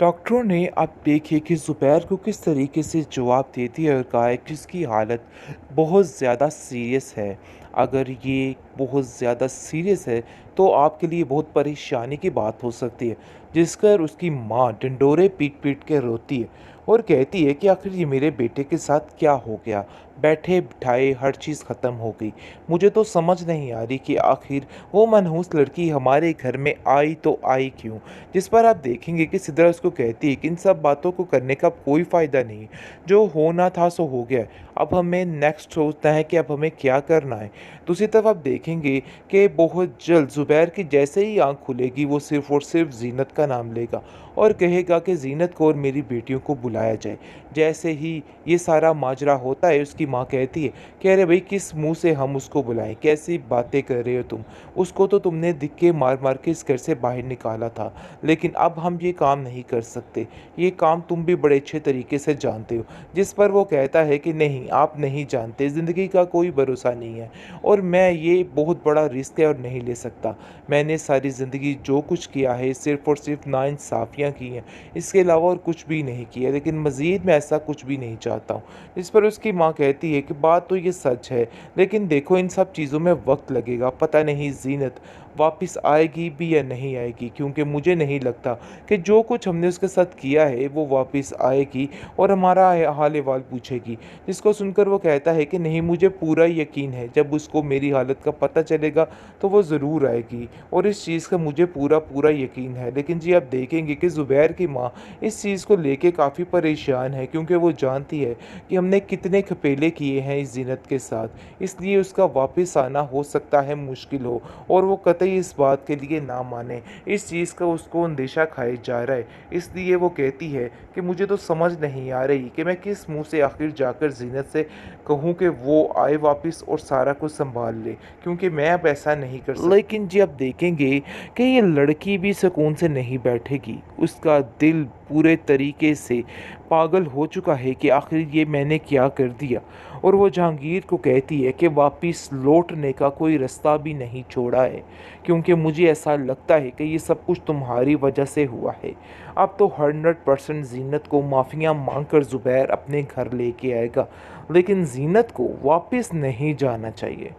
डॉक्टरों ने अब देखिए कि ज़ुबैर को किस तरीके से जवाब दे दिया और कहा है कि उसकी हालत बहुत ज़्यादा सीरियस है। अगर ये बहुत ज़्यादा सीरियस है तो आपके लिए बहुत परेशानी की बात हो सकती है। जिस पर उसकी माँ ढिंढोरे पीट-पीट के रोती है और कहती है कि आखिर ये मेरे बेटे के साथ क्या हो गया? बैठे-बिठाए हर चीज़ ख़त्म हो गई। मुझे तो समझ नहीं आ रही कि आखिर वो मनहूस लड़की हमारे घर में आई तो आई क्यों? जिस पर आप देखेंगे कि सिद्रा उसको कहती है कि इन सब बातों को करने का कोई फ़ायदा नहीं, जो होना था सो हो गया है। अब हमें नेक्स्ट सोचना है कि अब हमें क्या करना है। दूसरी तरफ आप देखेंगे कि बहुत जल्द ज़ुबैर की जैसे ही आँख खुलेगी वो सिर्फ़ और सिर्फ़ ज़ीनत का नाम लेगा और कहेगा कि ज़ीनत को और मेरी बेटियों को बुलाया जाए। जैसे ही ये सारा माजरा होता है उसकी माँ कहती है कि अरे भई किस मुँह से हम उसको बुलाएँ? कैसी बातें कर रहे हो तुम? उसको तो तुमने धिक्के मार-मार के इस घर से बाहर निकाला था। लेकिन अब हम ये काम नहीं कर सकते। ये काम तुम भी बड़े अच्छे तरीके से जानते हो। जिस पर वो कहता है कि नहीं, आप नहीं जानते, ज़िंदगी का कोई भरोसा नहीं है और मैं ये बहुत बड़ा रिस्क है और नहीं ले सकता। मैंने सारी ज़िंदगी जो कुछ किया है सिर्फ़ और सिर्फ़ नाइंसाफ़ियाँ की हैं। इसके अलावा और कुछ भी नहीं किया, लेकिन मज़ीद मैं ऐसा कुछ भी नहीं चाहता हूँ। इस पर उसकी माँ कहती है कि बात तो ये सच है, लेकिन देखो इन सब चीज़ों में वक़्त लगेगा। पता नहीं ज़ीनत वापस आएगी भी या नहीं आएगी, क्योंकि मुझे नहीं लगता कि जो कुछ हमने उसके साथ किया है वो वापस आएगी और हमारा हाल अहवाल पूछेगी। जिसको सुनकर वो कहता है कि नहीं, मुझे पूरा यकीन है जब उसको मेरी हालत का पता चलेगा तो वो ज़रूर आएगी और इस चीज़ का मुझे पूरा यकीन है। लेकिन जी आप देखेंगे कि ज़ुबैर की माँ इस चीज़ को लेके काफ़ी परेशान है, क्योंकि वो जानती है कि हमने कितने खपेले किए हैं इस ज़ीनत के साथ, इसलिए उसका वापस आना हो सकता है मुश्किल हो और वो कतई इस बात के लिए ना माने। इस चीज़ का उसको अंदेशा खाए जा रहा है। इसलिए वो कहती है कि मुझे तो समझ नहीं आ रही कि मैं किस मुँह से आखिर जाकर ज़ीनत से कहूँ कि वो आए वापस और सारा कुछ सँभाल ले, क्योंकि मैं अब ऐसा नहीं कर सकता। लेकिन जी आप देखेंगे कि ये लड़की भी सुकून से नहीं बैठेगी। उसका दिल पूरे तरीके से पागल हो चुका है कि आखिर ये मैंने क्या कर दिया, और वो जहांगीर को कहती है कि वापस लौटने का कोई रास्ता भी नहीं छोड़ा है, क्योंकि मुझे ऐसा लगता है कि ये सब कुछ तुम्हारी वजह से हुआ है। अब तो 100% ज़ीनत को माफ़ियाँ मांगकर ज़ुबैर अपने घर लेके आएगा, लेकिन ज़ीनत को वापस नहीं जाना चाहिए,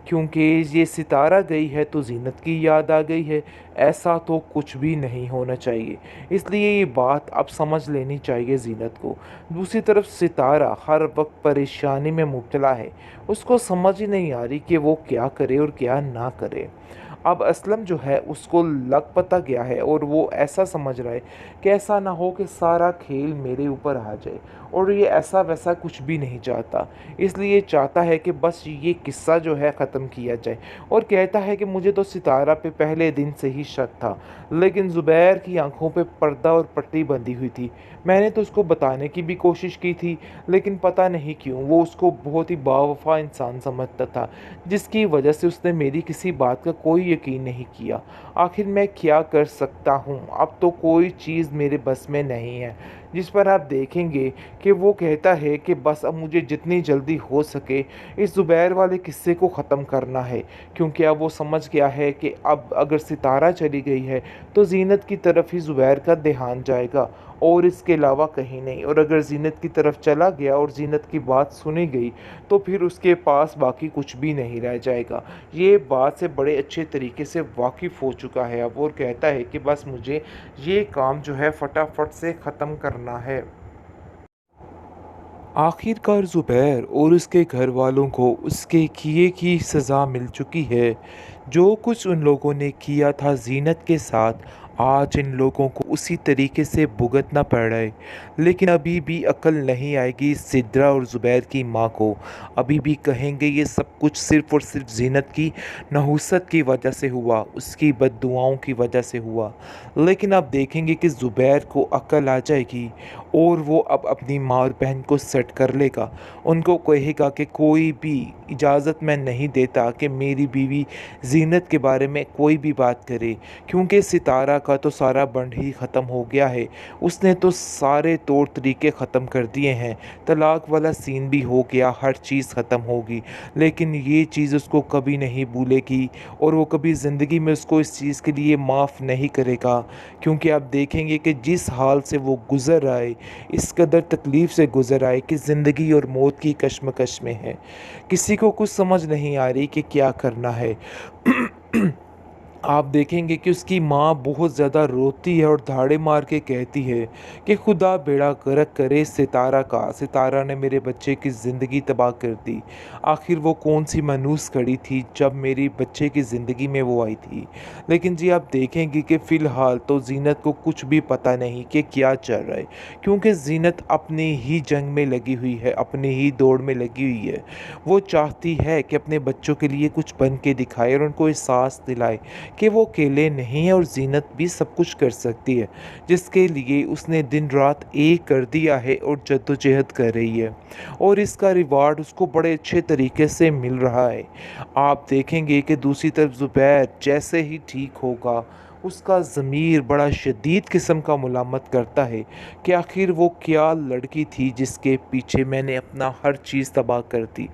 क्योंकि ये सितारा गई है तो ज़ीनत की याद आ गई है। ऐसा तो कुछ भी नहीं होना चाहिए, इसलिए ये बात अब समझ लेनी चाहिए ज़ीनत को। दूसरी तरफ सितारा हर वक्त परेशानी में मुब्तला है, उसको समझ ही नहीं आ रही कि वो क्या करे और क्या ना करे। अब असलम जो है उसको लग पता गया है और वो ऐसा समझ रहा है कि ऐसा ना हो कि सारा खेल मेरे ऊपर आ जाए, और ये ऐसा वैसा कुछ भी नहीं चाहता। इसलिए चाहता है कि बस ये किस्सा जो है ख़त्म किया जाए, और कहता है कि मुझे तो सितारा पे पहले दिन से ही शक था, लेकिन ज़ुबैर की आंखों पे पर्दा और पट्टी बंधी हुई थी। मैंने तो उसको बताने की भी कोशिश की थी, लेकिन पता नहीं क्यों वो उसको बहुत ही बावफ़ा इंसान समझता था, जिसकी वजह से उसने मेरी किसी बात का कोई यकीन नहीं किया। आखिर मैं क्या कर सकता हूँ? अब तो कोई चीज़ मेरे बस में नहीं है। जिस पर आप देखेंगे कि वो कहता है कि बस अब मुझे जितनी जल्दी हो सके इस ज़ुबैर वाले किस्से को ख़त्म करना है, क्योंकि अब वो समझ गया है कि अब अगर सितारा चली गई है तो ज़ीनत की तरफ ही ज़ुबैर का ध्यान जाएगा और इसके अलावा कहीं नहीं। और अगर ज़ीनत की तरफ चला गया और ज़ीनत की बात सुनी गई तो फिर उसके पास बाकी कुछ भी नहीं रह जाएगा। ये बात से बड़े अच्छे तरीके से वाकिफ़ हो चुका है अब, और कहता है कि बस मुझे ये काम जो है फटाफट से ख़त्म करना है। आखिरकार ज़ुबैर और उसके घर वालों को उसके किए की सज़ा मिल चुकी है। जो कुछ उन लोगों ने किया था ज़ीनत के साथ, आज इन लोगों को उसी तरीके से भुगतना पड़ रहा है। लेकिन अभी भी अकल नहीं आएगी सिद्रा और ज़ुबैर की माँ को। अभी भी कहेंगे ये सब कुछ सिर्फ़ और सिर्फ़ ज़ीनत की नहुसत की वजह से हुआ, उसकी बद्दुआओं की वजह से हुआ। लेकिन अब देखेंगे कि ज़ुबैर को अकल आ जाएगी और वो अब अपनी माँ और बहन को सेट कर लेगा। उनको कहेगा कि कोई भी इजाज़त मैं नहीं देता कि मेरी बीवी ज़ीनत के बारे में कोई भी बात करे, क्योंकि सितारा का तो सारा बंड ही ख़त्म हो गया है। उसने तो सारे तौर तरीके ख़त्म कर दिए हैं, तलाक वाला सीन भी हो गया, हर चीज़ ख़त्म होगी। लेकिन ये चीज़ उसको कभी नहीं भूलेगी और वो कभी ज़िंदगी में उसको इस चीज़ के लिए माफ़ नहीं करेगा, क्योंकि आप देखेंगे कि जिस हाल से वो गुज़र आए, इस कदर तकलीफ़ से गुज़र आए कि ज़िंदगी और मौत की कशमकश में है। किसी को कुछ समझ नहीं आ रही कि क्या करना है। आप देखेंगे कि उसकी माँ बहुत ज़्यादा रोती है और धाड़े मार के कहती है कि खुदा बेड़ा गर्क करे सितारा का, सितारा ने मेरे बच्चे की ज़िंदगी तबाह कर दी। आखिर वो कौन सी मनहूस घड़ी थी जब मेरी बच्चे की ज़िंदगी में वो आई थी। लेकिन जी आप देखेंगे कि फ़िलहाल तो ज़ीनत को कुछ भी पता नहीं कि क्या चल रहा है, क्योंकि ज़ीनत अपनी ही जंग में लगी हुई है, अपनी ही दौड़ में लगी हुई है। वो चाहती है कि अपने बच्चों के लिए कुछ बन के दिखाए और उनको एहसास दिलाए कि वो अकेले नहीं हैं और ज़ीनत भी सब कुछ कर सकती है, जिसके लिए उसने दिन रात एक कर दिया है और जद्दोजहद कर रही है और इसका रिवार्ड उसको बड़े अच्छे तरीके से मिल रहा है। आप देखेंगे कि दूसरी तरफ ज़ुबैर जैसे ही ठीक होगा, उसका ज़मीर बड़ा शदीद किस्म का मुलामत करता है कि आखिर वो क्या लड़की थी जिसके पीछे मैंने अपना हर चीज़ तबाह कर दी,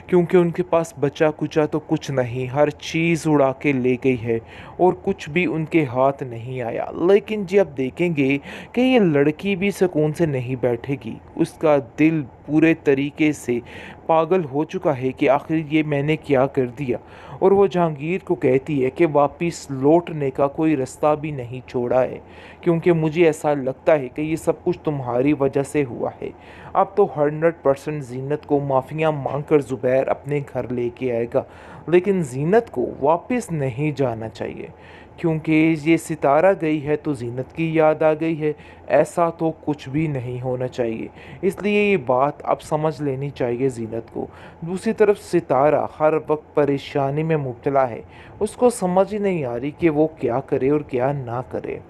क्योंकि उनके पास बचा कुचा तो कुछ नहीं, हर चीज़ उड़ा के ले गई है और कुछ भी उनके हाथ नहीं आया। लेकिन जी आप देखेंगे कि ये लड़की भी सुकून से नहीं बैठेगी, उसका दिल पूरे तरीके से पागल हो चुका है कि आखिर ये मैंने क्या कर दिया। और वो जहांगीर को कहती है कि वापस लौटने का कोई रास्ता भी नहीं छोड़ा है, क्योंकि मुझे ऐसा लगता है कि ये सब कुछ तुम्हारी वजह से हुआ है। अब तो 100% ज़ीनत को माफ़ियाँ मांग कर ज़ुबैर अपने घर लेके आएगा, लेकिन ज़ीनत को वापस नहीं जाना चाहिए, क्योंकि ये सितारा गई है तो ज़ीनत की याद आ गई है। ऐसा तो कुछ भी नहीं होना चाहिए, इसलिए ये बात अब समझ लेनी चाहिए ज़ीनत को। दूसरी तरफ सितारा हर वक्त परेशानी में मुब्तला है, उसको समझ ही नहीं आ रही कि वो क्या करे और क्या ना करे।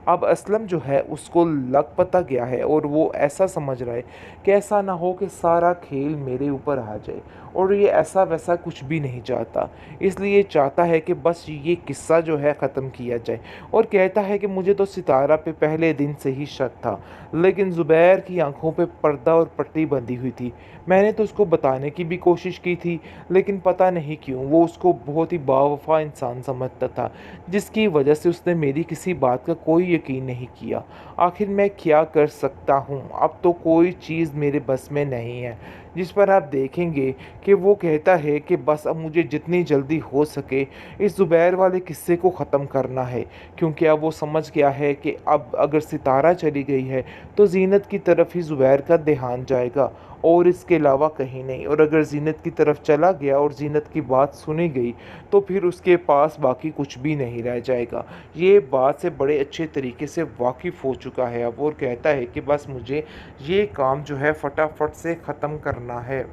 अब असलम जो है उसको लग पता गया है और वो ऐसा समझ रहा है कि ऐसा ना हो कि सारा खेल मेरे ऊपर आ जाए, और ये ऐसा वैसा कुछ भी नहीं चाहता। इसलिए चाहता है कि बस ये किस्सा जो है ख़त्म किया जाए, और कहता है कि मुझे तो सितारा पे पहले दिन से ही शक था, लेकिन ज़ुबैर की आंखों पे पर्दा और पट्टी बंधी हुई थी। मैंने तो उसको बताने की भी कोशिश की थी, लेकिन पता नहीं क्यों वो उसको बहुत ही बावफा इंसान समझता था, जिसकी वजह से उसने मेरी किसी बात का कोई यकीन नहीं किया। आखिर मैं क्या कर सकता हूँ, अब तो कोई चीज़ मेरे बस में नहीं है। जिस पर आप देखेंगे कि वो कहता है कि बस अब मुझे जितनी जल्दी हो सके इस ज़ुबैर वाले किस्से को ख़त्म करना है, क्योंकि अब वो समझ गया है कि अब अगर सितारा चली गई है तो ज़ीनत की तरफ ही ज़ुबैर का ध्यान जाएगा और इसके अलावा कहीं नहीं। और अगर ज़ीनत की तरफ चला गया और ज़ीनत की बात सुनी गई तो फिर उसके पास बाकी कुछ भी नहीं रह जाएगा। ये बात से बड़े अच्छे तरीके से वाकिफ़ हो चुका है अब, और कहता है कि बस मुझे ये काम जो है फटाफट से ख़त्म करना है।